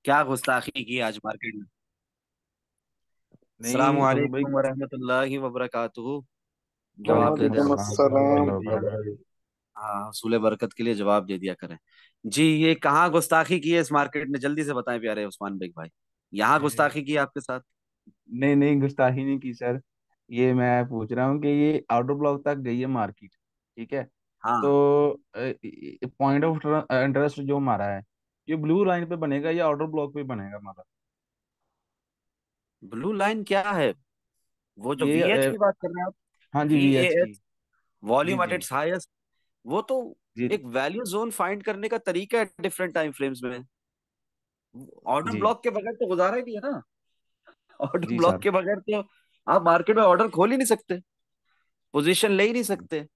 क्या गुस्ताखी की आज मार्केट में। अस्सलाम नहीं भाई। वालेकुम वरहमतुल्लाहि वबरकातुहू। जवाब दे दे वालेकुम आप। अस्सलाम अस्सलाम। भाई। हाँ, सूले बरकत के लिए जवाब दे दिया करें। जी, ये कहाँ गुस्ताखी की है इस मार्केट ने, जल्दी से बताएं प्यारे उस्मान बेग भाई। यहाँ गुस्ताखी की है आपके साथ। नहीं नहीं, गुस्ताखी नहीं की सर। ये मैं पूछ रहा हूँ कि ये आउटर ब्लॉक तक गई है मार्केट। ठीक है। हाँ। तो पॉइंट ऑफ इंटरेस्ट जो हमारा है, ये ब्लू लाइन पे बनेगा या आउटर ब्लॉक पे बनेगा हमारा? ब्लू लाइन क्या है? वो जो ये वीएच की बात कर रहे हैं आप? हाँ जी, वी वी ए एच की। H G volume at G it's highest. वो तो जी एक वैल्यू जोन फाइंड करने का तरीका है डिफरेंट टाइम फ्रेम्स में। ऑर्डर जी ब्लॉक के बगैर तो गुजारा ही नहीं है ना। ऑर्डर जी ब्लॉक सर। के बगैर तो आप मार्केट में ऑर्डर खोल ही नहीं सकते, पोजीशन ले ही नहीं सकते।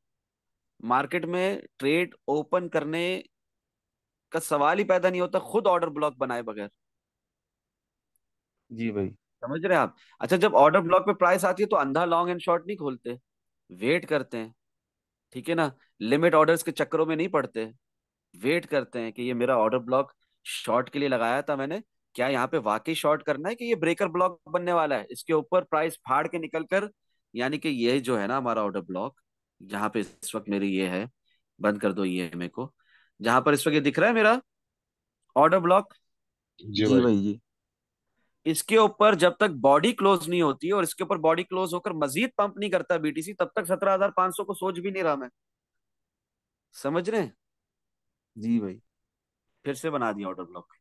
मार्केट में ट्रेड ओपन करने का सवाल ही पैदा नहीं होता खुद ऑर्डर ब्लॉक बनाए बगैर। जी भाई। समझ रहे हैं आप? अच्छा, जब ऑर्डर ब्लॉक पे प्राइस आती है तो अंधा लॉन्ग एंड शॉर्ट नहीं खोलते, वेट करते हैं। ठीक है ना? लिमिट ऑर्डर्स के चक्करों में नहीं पड़ते, वेट करते हैं कि ये मेरा ऑर्डर ब्लॉक शॉर्ट के लिए लगाया था मैंने, क्या यहाँ पे वाकई शॉर्ट करना है कि ये ब्रेकर ब्लॉक बनने वाला है, इसके ऊपर प्राइस फाड़ के निकल कर। यानी कि ये जो है ना हमारा ऑर्डर ब्लॉक, जहां पे इस वक्त मेरी ये है, बंद कर दो ये मेरे को, जहां पर इस वक्त ये दिख रहा है मेरा ऑर्डर ब्लॉक, जी जी भाई। भाई। जी इसके ऊपर जब तक बॉडी क्लोज नहीं होती है और इसके ऊपर बॉडी क्लोज होकर मजीद पंप नहीं करता बीटीसी, तब तक 17,500 को सोच भी नहीं रहा मैं। समझ रहे हैं? जी भाई। फिर से बना दिया ऑर्डर ब्लॉक।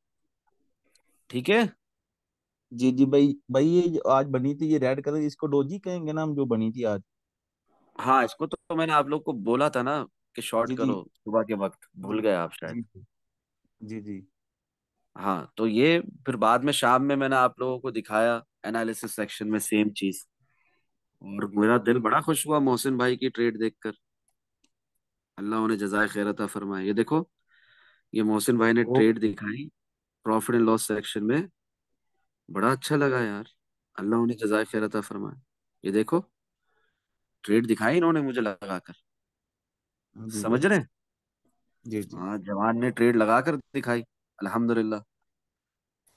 ठीक है। जी जी भाई। भाई ये जो आज बनी थी, ये रेड कलर, इसको डोजी कहेंगे ना हम, जो बनी थी आज? हाँ, इसको तो मैंने आप लोग को बोला था ना कि शॉर्ट जी जी करो सुबह के वक्त, जी भूल गए आप शायद। जी जी जी हाँ, तो ये फिर बाद में शाम में मैंने आप लोगों को दिखाया एनालिसिस सेक्शन में सेम चीज, और मेरा दिल बड़ा खुश हुआ मोहसिन भाई की ट्रेड देखकर। अल्लाह उन्हें जजाय खैर अता फरमाए। ये देखो, ये मोहसिन भाई ने वो। ट्रेड दिखाई प्रॉफिट एंड लॉस सेक्शन में, बड़ा अच्छा लगा यार। अल्लाह उन्हें जजाय खैर अता फरमाए। ये देखो, ट्रेड दिखाई इन्होंने मुझे लगाकर। जी समझ भाई। रहे हैं? जी जी हाँ, जवान ने ट्रेड लगाकर दिखाई। अल्हम्दुलिल्लाह।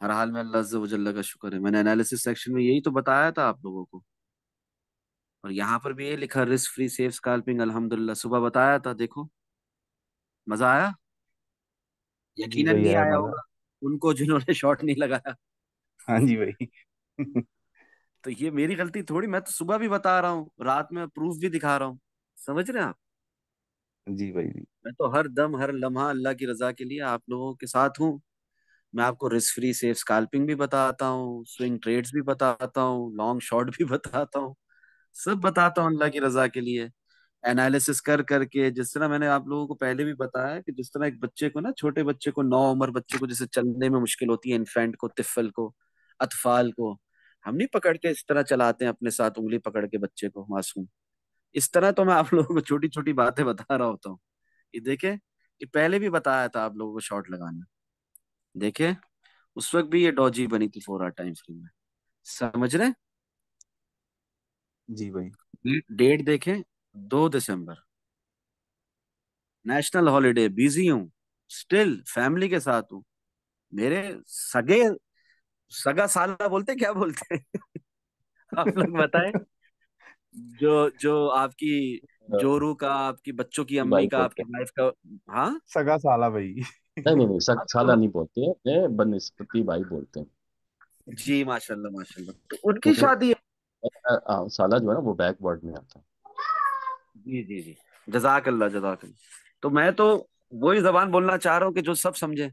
हर हाल में अल्लाह अज़्ज़ा व जल्ल का शुक्र है। मैंने एनालिसिस सेक्शन में यही तो बताया था आप लोगों को, और यहाँ पर भी ये लिखा रिस्क फ्री सेफ स्कैल्पिंग, अल्हम्दुलिल्लाह सुबह बताया था। देखो, मजा आया? जी यकीनन भाई, नहीं आया आया मजा। होगा उनको जिन्होंने शॉर्ट नहीं लगाया। हाँ जी भाई। तो ये मेरी गलती थोड़ी, मैं तो सुबह भी बता रहा हूँ, रात में प्रूफ भी दिखा रहा हूँ। समझ रहे हैं आप? जी भाई। जी मैं तो हर दम हर लम्हा अल्लाह की रजा के लिए आप लोगों के साथ हूँ। मैं आपको रिस्क फ्री सेफ स्कैल्पिंग भी बताता हूँ, स्विंग ट्रेड्स भी बताता हूँ, लॉन्ग शॉर्ट भी बताता हूँ, सब बताता हूँ अल्लाह की रजा के लिए। एनालिसिस कर करके, जिस तरह मैंने आप लोगों को पहले भी बताया कि जिस तरह एक बच्चे को ना, छोटे बच्चे को, 9 उम्र बच्चे को जैसे चलने में मुश्किल होती है, इन्फेंट को, तिफल को, अतफाल को, हम नहीं पकड़ के इस तरह चलाते हैं अपने साथ उंगली पकड़ के बच्चे को, मासूम। इस तरह तो मैं आप लोगों को छोटी छोटी बातें बता रहा होता हूँ। ये देखे, ये पहले भी बताया था आप लोगों को शॉर्ट लगाना। देखे, उस वक्त भी ये डॉजी बनी थी 4 आवर टाइम फ्रेम में। समझ रहे? जी भाई। डेट देखें, 2 दिसंबर, नेशनल हॉलीडे, बिजी हूँ, स्टिल फैमिली के साथ हूँ। मेरे सगे, सगा साला बोलते क्या बोलते हैं? आप लोग बताएं। जो जो आपकी जोरू का, आपकी बच्चों की अम्मी भाई का, बोलते आपकी हैं। वाइफ का। हाँ। सगा साला भाई। नहीं नहीं नहीं, हाँ, साला तो नहीं बोलते हैं, अपने बनिस्पति भाई बोलते हैं। जी, माशाल्लाह माशाल्लाह, तो उनकी क्योंकि शादी है। साला जो है ना वो बैकवर्ड में आता है। जी जी जी, जजाकल्ला जजाकल्ला। तो मैं तो वही जबान बोलना चाह रहा हूँ कि जो सब समझे।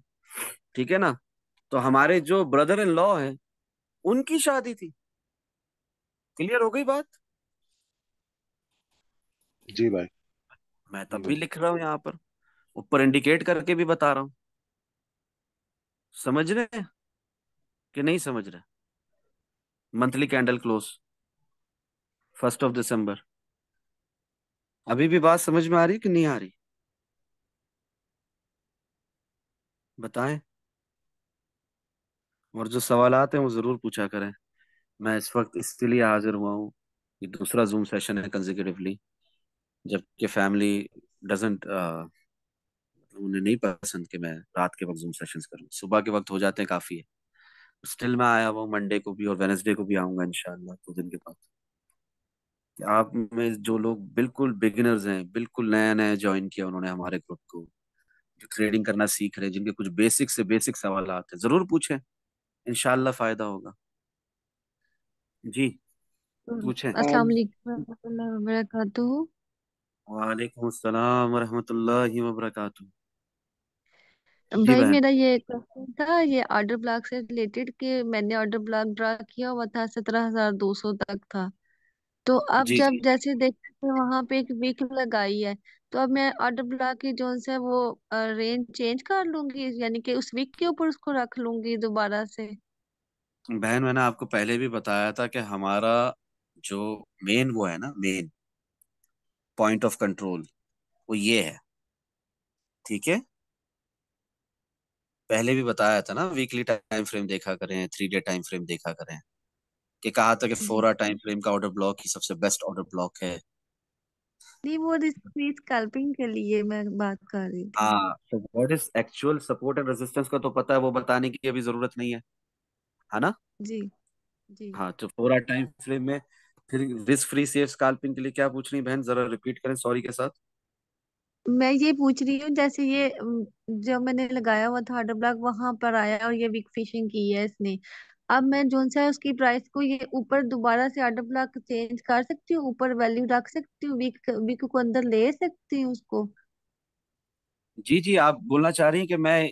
ठीक है ना? तो हमारे जो ब्रदर इन लॉ है, उनकी शादी थी। क्लियर हो गई बात? जी भाई। मैं जी तब भी भाई। लिख रहा हूँ यहाँ पर, ऊपर इंडिकेट करके भी बता रहा हूँ। समझ रहे हैं कि नहीं समझ रहे? मंथली कैंडल क्लोज 1 दिसंबर। अभी भी बात समझ में आ रही कि नहीं आ रही? बताएं। और जो सवालात हैं वो जरूर पूछा करें। मैं इस वक्त इसलिए हाजिर हुआ हूँ, ये दूसरा जूम सेशन है कंसेक्यूटिवली, जबकि फैमिली डजेंट, उन्हें नहीं पसंद कि मैं रात के वक्त जूम सेशंस करूँ, सुबह के वक्त हो जाते हैं काफी है। स्टिल मैं आया हुआ हूँ मंडे को भी और वेनेसडे को भी आऊंगा इंशाल्लाह 2 दिन के बाद। कि आप में जो लोग बिल्कुल बिगिनर्स हैं, बिल्कुल नया नया ज्वाइन किया उन्होंने हमारे ग्रुप को, जो ट्रेडिंग करना सीख रहे हैं, जिनके कुछ बेसिक से बेसिक सवाल आते हैं, जरूर पूछें, इंशाल्लाह फायदा होगा। जी, पूछें। अस्सलाम वालेकुम रहमतुल्लाहि व बरकातुहू। वालेकुम अस्सलाम वरहमतुल्लाहि वबरकातुहू। जी भाई बहन। मेरा ये क्वेश्चन था, ये ऑर्डर ब्लॉक से रिलेटेड, कि मैंने ऑर्डर ब्लॉक ड्रा किया हुआ था 17,200 तक था। तो अब जी जब जी जैसे देखते हैं वहां पे एक वीक लगाई है, तो अब मैं ऑर्डर ब्लॉक की जोन से वो रेंज चेंज कर लूंगी, यानी कि उस वीक के ऊपर उसको रख लूंगी दोबारा से। बहन, मैंने आपको पहले भी बताया था कि हमारा जो मेन वो है ना, मेन पॉइंट ऑफ कंट्रोल वो ये है। ठीक है, पहले भी बताया था ना, वीकली टाइम फ्रेम देखा करें, 3 डे टाइम फ्रेम देखा करें, कि कहा था कि जी 4 टाइम फ्रेम का ऑर्डर ब्लॉक ही सबसे बेस्ट ऑर्डर ब्लॉक है। नहीं, वो रिस्क स्कैल्पिंग के लिए मैं बात कर रही थी। हाँ, तो what is actual support and resistance का तो पता है, वो बताने की अभी जरूरत नहीं है ना। जी जी। हाँ, तो 4 टाइम फ्रेम में फिर रिस्क फ्री सेफ स्कैल्पिंग के लिए क्या पूछ रही हैं बहन, जरा रिपीट करें सॉरी के साथ। मैं ये पूछ रही हूँ, जैसे ये जो मैंने लगाया हुआ था ऑर्डर ब्लॉक वहां पर आया और ये वीक फिशिंग की है इसने। अब मैं जोन सा है उसकी प्राइस को ये ऊपर दोबारा से ऑर्डर ब्लॉक चेंज कर सकती हूँ, ऊपर वैल्यू रख सकती हूँ, वीक वीक को अंदर ले सकती हूँ उसको। जी जी, आप बोलना चाह रही हैं कि मैं,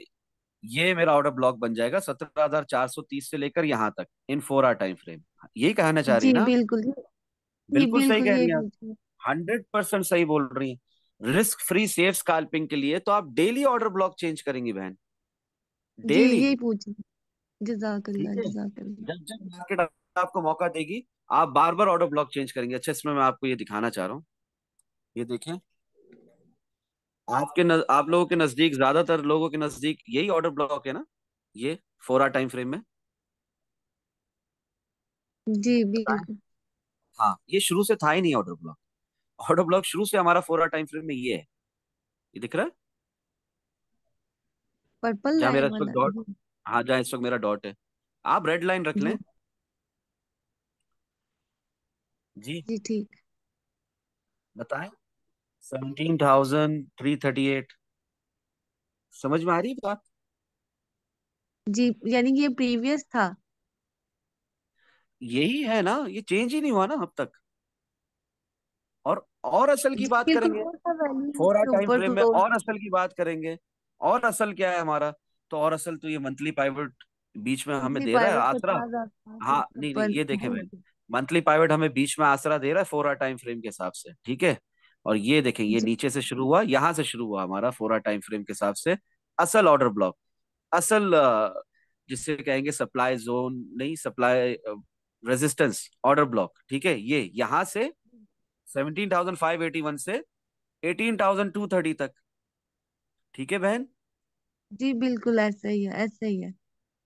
ये मेरा ऑर्डर ब्लॉक बन जाएगा 17,430 से लेकर यहाँ तक इन 4 टाइम फ्रेम, यही कहना चाह रही जी हैं ना। बिल्कुल जी बिल्कुल सही बिल्कुल कह यही रही हैं आप, पूछ रही 100% सही बोल रही हैं। रिस्क फ्री सेफ स्कैल्पिंग के लिए तो आप डेली ऑर्डर ब्लॉक चेंज करेंगी बहन, हूँ। जी डेली। यही पूछ रही हूँ। ठीक जजाकल्ला है, जजाकल्ला। जब जब मार्केट आपको मौका देगी, आप बार बार ऑर्डर ब्लॉक चेंज करेंगे। अच्छा, इसमें मैं आपको ये दिखाना चाह रहा हूँ, ये देखें। आप लोगों के नजदीक, ज्यादातर लोगों के नजदीक यही ऑर्डर ब्लॉक है ना, ये 4 टाइम फ्रेम में। जी बताएं। बिल्कुल। हाँ, ये शुरू से था ही नहीं ऑर्डर ब्लॉक। ऑर्डर ब्लॉक शुरू से हमारा 4 टाइम फ्रेम में ये है, ये दिख रहा है, पर्पल जहाँ मेरा लाइन इस वक्त वाला डॉट। जी। हाँ, जहाँ इस वक्त मेरा डॉट है, आप रेड लाइन रख जी लें। जी, जी ठीक। बताएं। 17,338, समझ में आ रही है बात। जी यानी कि ये प्रीवियस था। यही है ना, ये चेंज ही नहीं हुआ ना अब तक। और असल की जी बात बिल्कुल, करेंगे, कौन सा वैल्यू 4 इसके टाइम ऊपर फ्रेम में क्लोज। और असल की बात करेंगे। और असल क्या है हमारा, तो और असल तो ये मंथली पाइवट बीच में हमें मंथली दे रहा है पाइवट आसरा। 50,000 हाँ, के नहीं नहीं, ऊपर ये देखें जी भाई, मंथली पाइवट हमें बीच में आसरा दे रहा है 4 टाइम फ्रेम के हिसाब से, ठीक है। और ये देखें, ये जी नीचे से शुरू हुआ, यहां से शुरू हुआ हमारा 4 टाइम फ्रेम के हिसाब से असल ऑर्डर ब्लॉक। असल जिसे कहेंगे सप्लाई जोन, नहीं, सप्लाई रेजिस्टेंस ऑर्डर ब्लॉक, ठीक है। ये यहां से 17,581 से 18,230 तक, ठीक है बहन। जी बिल्कुल ऐसा ही है, ऐसा ही है।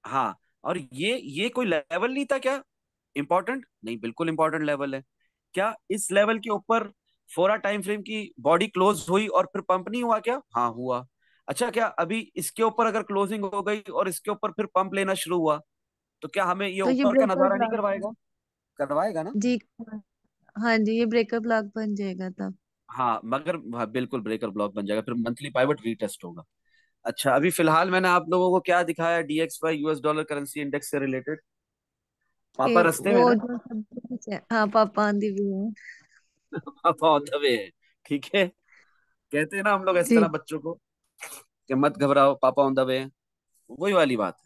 हाँ, और ये कोई लेवल नहीं था क्या, इंपॉर्टेंट नहीं, बिल्कुल इंपॉर्टेंट लेवल है। क्या इस लेवल के ऊपर 4 टाइम फ्रेम की बॉडी क्लोज हुई और फिर पंप नहीं हुआ क्या? हाँ, हुआ। अच्छा, क्या अभी इसके ऊपर अगर क्लोजिंग हो गई और इसके ऊपर फिर पंप लेना शुरू हुआ, तो क्या हमें ये तो ये ऊपर का ब्रेकर नजारा नहीं ब्लॉक करवाएगा? करवाएगा ना। जी। हाँ जी, ये ब्रेकर ब्लॉक बन जाएगा तब। हाँ, मगर हाँ, बिल्कुल ब्रेकर ब्लॉक बन जाएगा, फिर मंथली पाइवट रीटेस्ट होगा। अच्छा, अभी फिलहाल मैंने आप लोगों को क्या दिखाया, DXY US dollar currency index से रिलेटेड। पापा ये रास्ते में वो ना। जो सब कुछ है, हाँ पापा आंधी भी है। पापा ऑन द वे है, ठीक है। कहते हैं ना हम लोग इस जी तरह बच्चों को, कि मत घबराओ, पापा ऑन द वे है। वही वाली बात है,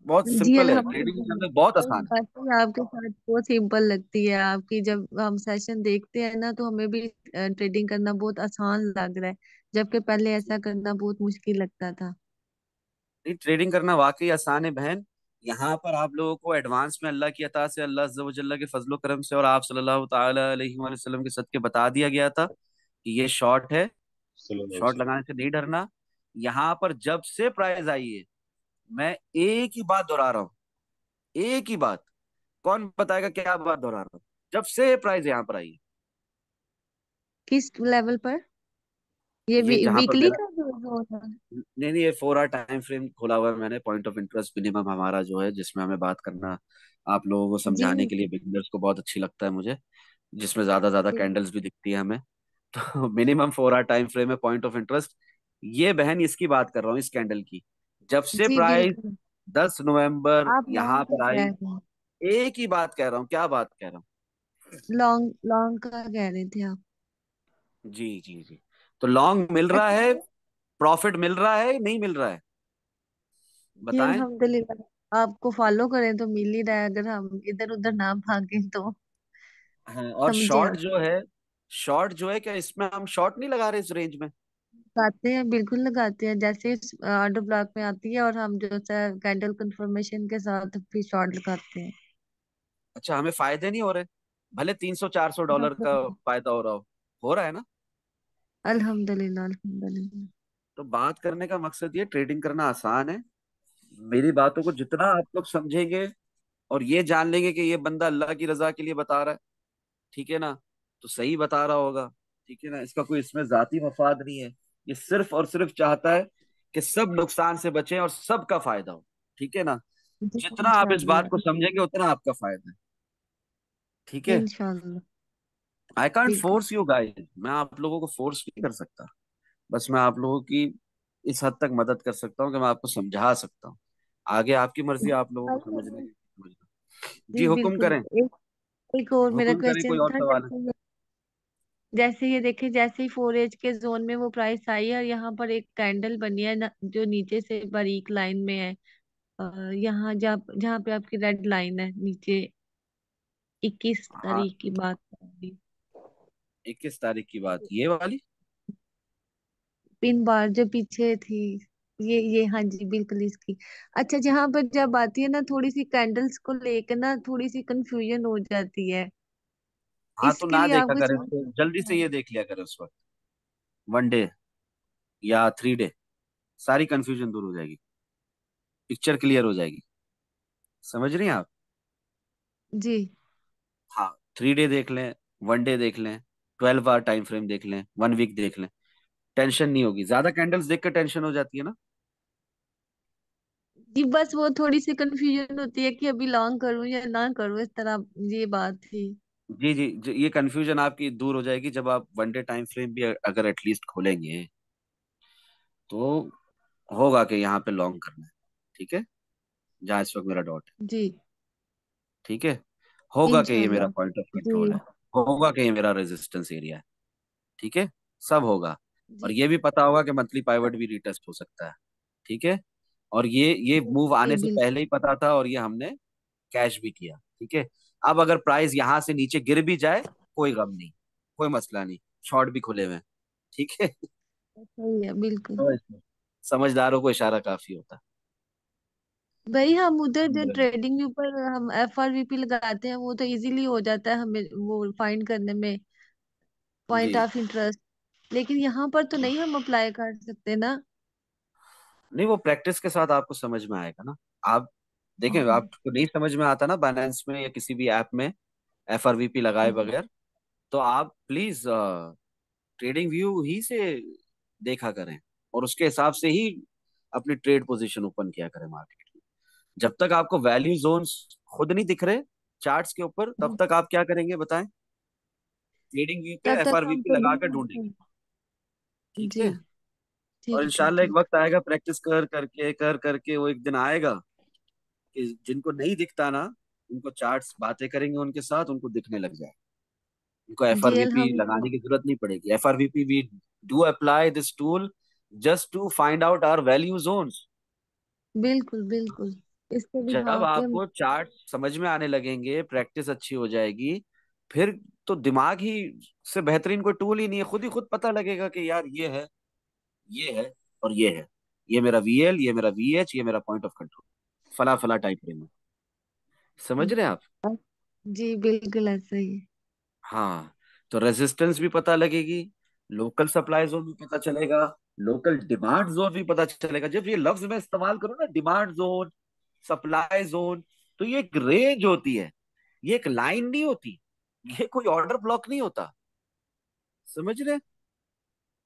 बहुत जी सिंपल है, ट्रेडिंग अल्हम्दुलिल्लाह। करना बहुत आसान है। बात ही आपके साथ बहुत सिंपल लगती है आपकी, जब हम सेशन देखते हैं ना तो हमें भी ट्रेडिंग करना बहुत आसान लग रहा है, जबकि पहले ऐसा करना बहुत मुश्किल लगता था। नहीं, ट्रेडिंग करना वाकई आसान है बहन। यहाँ पर आप लोगों को एडवांस में अल्लाह की अता से, अल्लाह अज़्ज़ व जल्ला के फजलो करम से और आप सल्लल्लाहु ताला अलैहि वसल्लम के सदके बता दिया गया था कि ये शॉर्ट है, सल्लल्लाहु अलैहि शॉर्ट वसल्लम। लगाने से नहीं डरना। यहाँ पर जब से प्राइस आई है, मैं एक ही बात दोहरा रहा हूँ, एक ही बात। कौन बताएगा क्या बात दोहरा रहा हूँ? जब से प्राइस यहाँ पर आई है, किस लेवल पर? ये ये जहां पर वीकली मेरा, का जो हो रहा है। नहीं नहीं, ये 4 आवर टाइम फ्रेम खोला हुआ है मैंने, पॉइंट ऑफ इंटरेस्ट मिनिमम हमारा जो है, जिसमें हमें बात करना आप लोगों को जी समझाने के लिए बिगिनर्स को बहुत अच्छी लगता है मुझे, जिसमें ज्यादा ज्यादा जी कैंडल्स भी दिखती है हमें। तो मिनिमम 4 आवर टाइम फ्रेम है पॉइंट ऑफ इंटरेस्ट। ये बहन इसकी बात कर रहा हूँ, इस कैंडल की। जब से जी प्राइस बिल्कुल। 10 नवंबर आप यहाँ लॉन्ग का पर कह आई, रहे हैं। एक ही बात कह रहा हूँ, क्या बात कह रहा हूँ। लॉन्ग लॉन्ग का कह रहे थे आप। जी जी जी। तो लॉन्ग मिल रहा अच्छा है, प्रॉफिट मिल रहा है नहीं मिल रहा है, जी बताएं। अल्हम्दुलिल्लाह, आपको फॉलो करें तो मिल ही रहा है, अगर हम इधर उधर ना भागें तो। हाँ, और समझे शॉर्ट आप। जो है, शॉर्ट जो है, क्या इसमें हम शॉर्ट नहीं लगा रहे इस रेंज में? लगाते हैं, बिल्कुल लगाते हैं, जैसे ऑर्डर ब्लॉक में आती है और हम जो है कैंडल कंफर्मेशन के साथ फिर शॉर्ट लगाते हैं। अच्छा, हमें फायदे नहीं हो रहे? भले $300 400 का अल्हम्दुलिल्लाह फायदा हो रहा है ना? अल्हम्दुलिल्लाह अल्हम्दुलिल्लाह। तो बात करने का मकसद ये, ट्रेडिंग करना आसान है। मेरी बातों को जितना आप लोग समझेंगे और ये जान लेंगे कि ये बंदा अल्लाह की रजा के लिए बता रहा है, ठीक है ना, तो सही बता रहा होगा। ठीक है ना, इसका कोई इसमें जाती मफाद नहीं है। ये सिर्फ और सिर्फ चाहता है कि सब नुकसान से बचें और सबका फायदा हो। ठीक है ना, जी जितना आप इस बात इंशाल्लाह। को समझेंगे उतना आपका फायदा है। ठीक है। इंशाल्लाह आई कांट बिल्कुल। फोर्स यू गाइस, मैं आप लोगों को फोर्स नहीं कर सकता। बस मैं आप लोगों की इस हद तक मदद कर सकता हूँ कि मैं आपको समझा सकता हूँ। आगे आपकी मर्जी, आप लोगों को समझने की समझना। जी जी हुक्म बिल्कुल। करें। एक और मेरा हुक्म करें, कोई क्वेश्चन और था, सवाल है? जैसे ये देखिए, जैसे ही 4 एज के जोन में वो प्राइस आई है और यहाँ पर एक कैंडल बनी है ना, जो नीचे से बारीक लाइन में है, यहाँ जहाँ जहाँ पे आपकी रेड लाइन है नीचे, 21 हाँ, तारीख की बात कर रही। 21 तारीख की बात ये वाली? पिन बार जो पीछे थी, ये हाँ जी बिल्कुल इसकी। अच्छा, जहाँ पर जब आती है ना, थोड़ी सी कैंडल्स को लेकर ना थोड़ी सी कंफ्यूजन हो जाती है, हाँ, तो इसके ना लिए आप देखा कुछ करे इसको, जल्दी से ये देख लिया करे उस वक्त, 1 डे या 3 डे, सारी कंफ्यूजन दूर हो जाएगी, पिक्चर क्लियर हो जाएगी। समझ रही हैं आप? जी हाँ, 3 डे देख लें, 1 डे देख लें, 12 आवर टाइम फ्रेम देख लें, 1 वीक देख लें, टेंशन नहीं होगी। ज्यादा कैंडल्स देख कर टेंशन हो जाती है ना। जी, बस वो थोड़ी सी कंफ्यूजन होती है कि अभी लॉन्ग करूं या ना करूं, इस तरह ये बात थी। जी जी, ये कंफ्यूजन आपकी दूर हो जाएगी जब आप 1 डे टाइम फ्रेम भी अगर एटलीस्ट खोलेंगे, तो होगा कि यहाँ पे लॉन्ग करना है। ठीक है, जहाँ इस वक्त मेरा डॉट है। जी ठीक है, होगा कि ये मेरा इंशाल्लाह। पॉइंट ऑफ जी कंट्रोल है, होगा कि ये मेरा रेजिस्टेंस एरिया है। ठीक है, सब होगा। और जी ये भी पता होगा कि मंथली पाइवट भी रिटेस्ट हो सकता है। ठीक है, और ये मूव जी आने से बिल्कुल। पहले ही पता था, और ये हमने कैश भी किया। ठीक है, अब अगर प्राइस यहाँ से नीचे गिर भी जाए, कोई गम नहीं, कोई मसला नहीं, शॉर्ट भी खुले हुए हैं। ठीक है। सही है बिल्कुल। तो इसमें समझदारों को इशारा काफी होता है। भाई हम उधर जो अल्हम्दुलिल्लाह। ट्रेडिंग के ऊपर हम FRVP लगाते हैं, वो तो इजीली हो जाता है हमें वो फाइंड करने में, पॉइंट जी। Of interest. लेकिन यहाँ पर तो नहीं हम अप्लाई कर सकते ना। नहीं, वो प्रैक्टिस के साथ आपको समझ में आएगा ना। आप देखें, हाँ आपको नहीं समझ में आता ना बाइनेंस में या किसी भी ऐप में FRVP लगाए जी बगैर, तो आप प्लीज ट्रेडिंग व्यू ही से देखा करें, और उसके हिसाब से ही अपनी ट्रेड पोजीशन ओपन किया करें मार्केट में। जब तक आपको वैल्यू जोन्स खुद नहीं दिख रहे चार्ट्स के ऊपर, तब जी। तक आप क्या करेंगे बताएं? ट्रेडिंग व्यू पे तब तक हम FRVP तो लगा कर नहीं। ढूंढेंगे। ठीक जी है, और ठीक है इंशाल्लाह एक ठीक। वक्त आएगा, प्रैक्टिस कर करके वो एक दिन आएगा कि जिनको नहीं दिखता ना, उनको चार्ट्स बातें करेंगे उनके साथ, उनको दिखने लग जाए। उनको जी FRVP अल्हम्दुलिल्लाह। लगाने की जरूरत नहीं पड़ेगी। FRVP we do apply this tool just to find out our value zones. बिल्कुल बिल्कुल। इससे भी हाँ जब के हम। आपको चार्ट समझ में आने लगेंगे, प्रैक्टिस अच्छी हो जाएगी, फिर तो दिमाग ही से बेहतरीन कोई टूल ही नहीं है। खुद ही खुद पता लगेगा कि यार ये है, ये है, और ये है। ये मेरा VL, ये मेरा VH, ये मेरा पॉइंट ऑफ कंट्रोल, फला फला टाइप में। समझ रहे हैं आप? जी बिल्कुल ऐसा ही है। हाँ, तो रेजिस्टेंस भी पता लगेगी, लोकल सप्लाई जोन भी पता चलेगा, लोकल डिमांड जोन भी पता चलेगा। जब ये लफ्ज मैं इस्तेमाल करूँ ना, डिमांड जोन, सप्लाई जोन, तो ये एक रेंज होती है, ये एक लाइन नहीं होती, ये कोई ऑर्डर ब्लॉक नहीं होता। समझ रहे हैं?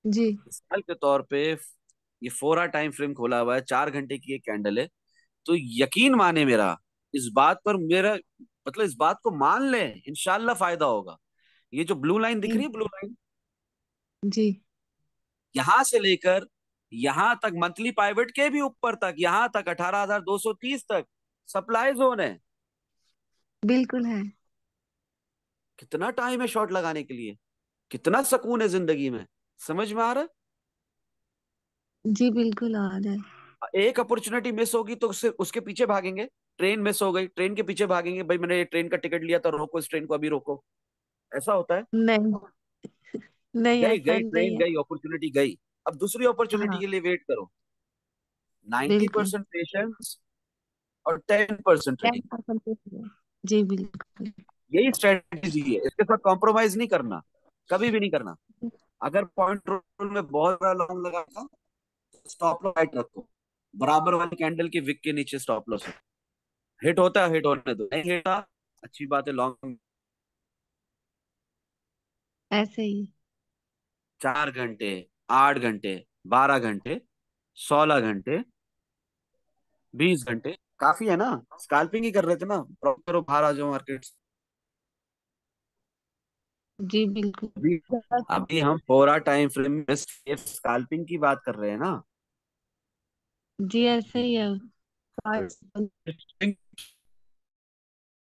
जी मिसाल के तौर पे ये 4 आवर टाइम फ्रेम खोला हुआ है, 4 घंटे की ये कैंडल है, तो यकीन माने मेरा, इस बात पर मेरा मतलब इस बात को मान ले, इंशाल्लाह फायदा होगा। ये जो ब्लू लाइन दिख जी रही है, ब्लू लाइन, जी यहां से लेकर यहां तक, मंथली पाइवट के भी ऊपर तक, यहां तक 18,230 तक सप्लाई जोन है। बिल्कुल है। कितना टाइम है शॉर्ट लगाने के लिए, कितना सुकून है जिंदगी में, समझ में आ रहा जी बिल्कुल आ रहा है। है? एक अपॉर्चुनिटी मिस होगी तो उसके पीछे भागेंगे। ट्रेन मिस हो गई, ट्रेन के पीछे भागेंगे, भाई मैंने ये ट्रेन का टिकट लिया था, रोको इस ट्रेन को, अभी रोको। ऐसा होता है? नहीं, नहीं गई ऐसा गई नहीं ट्रेन है। गई, अपॉर्चुनिटी गई। अब दूसरी अपॉर्चुनिटी हाँ के लिए वेट करो। नाइन्टी बिल्कुल। परसेंट पेशेंस और 10% ट्रेडिंग। 10% जी बिल्कुल। यही स्ट्रेटेजी है, इसके साथ कॉम्प्रोमाइज नहीं करना, कभी भी नहीं करना। अगर पॉइंट रोल में बहुत बड़ा लॉन्ग लगा था, स्टॉप लॉस राइट रखो, बराबर वाली कैंडल के विक के नीचे स्टॉप लॉस रखो। हिट होता है हिट होने दो, नहीं हिटा अच्छी बात है, लॉन्ग। ऐसे ही। 4 घंटे, 8 घंटे, 12 घंटे, 16 घंटे, 20 घंटे काफी है ना। स्कैल्पिंग ही कर रहे थे ना, प्रॉपर बाहर आ जाओ मार्केट। जी बिल्कुल। अभी अभी हम 4 आवर टाइम फ्रेम में स्कैल्पिंग की बात कर रहे हैं ना। जी ऐसे ही है।